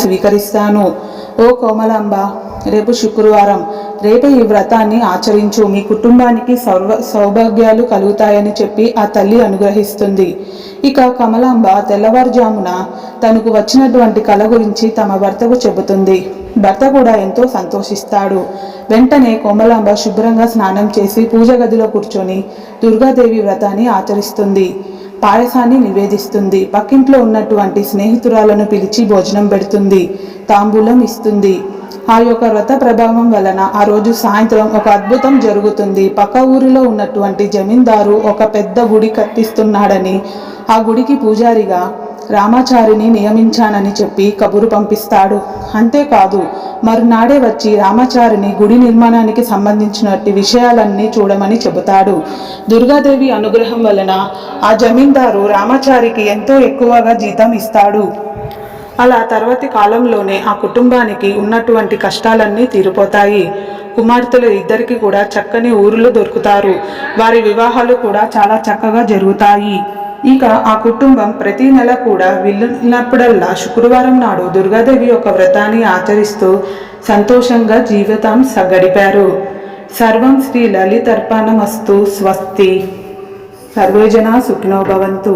స్వీకరిస్తాను. ఓ కోమలాంబ, రేపు శుక్రవారం. రేపు ఈ వ్రతాన్ని ఆచరించు. మీ కుటుంబానికి సౌభాగ్యాలు కలుగుతాయని చెప్పి ఆ తల్లి అనుగ్రహిస్తుంది. ఇక కమలాంబ తెల్లవారుజామున తనకు వచ్చినటువంటి కల గురించి తమ భర్తకు చెబుతుంది. భర్త కూడా ఎంతో సంతోషిస్తాడు. వెంటనే కోమలాంబ శుభ్రంగా స్నానం చేసి పూజ గదిలో కూర్చొని దుర్గాదేవి వ్రతాన్ని ఆచరిస్తుంది. పాయసాన్ని నివేదిస్తుంది. పక్కింట్లో ఉన్నటువంటి స్నేహితురాలను పిలిచి భోజనం పెడుతుంది. తాంబూలం ఇస్తుంది. ఆ యొక్క వ్రత ప్రభావం వలన ఆ రోజు సాయంత్రం ఒక అద్భుతం జరుగుతుంది. పక్క ఊరిలో ఉన్నటువంటి జమీందారు ఒక పెద్ద గుడి కట్టిస్తున్నాడని, ఆ గుడికి పూజారిగా రామాచారిని నియమించానని చెప్పి కబురు పంపిస్తాడు. అంతేకాదు, మరునాడే వచ్చి రామాచారిని గుడి నిర్మాణానికి సంబంధించినటువంటి విషయాలన్నీ చూడమని చెబుతాడు. దుర్గాదేవి అనుగ్రహం వలన ఆ జమీందారు రామాచారికి ఎంతో ఎక్కువగా జీతం ఇస్తాడు. అలా తర్వాతి కాలంలోనే ఆ కుటుంబానికి ఉన్నటువంటి కష్టాలన్నీ తీరిపోతాయి. కుమార్తెలు ఇద్దరికి కూడా చక్కని ఊరులు దొరుకుతారు. వారి వివాహాలు కూడా చాలా చక్కగా జరుగుతాయి. ఇక ఆ కుటుంబం ప్రతి నెల కూడా వీలున్నప్పుడల్లా శుక్రవారం నాడు దుర్గాదేవి యొక్క వ్రతాన్ని ఆచరిస్తూ సంతోషంగా జీవితం గడిపారు. సర్వం శ్రీ లలితార్పణమస్తు. స్వస్తి. సర్వే జనా సుఖినో భవంతు.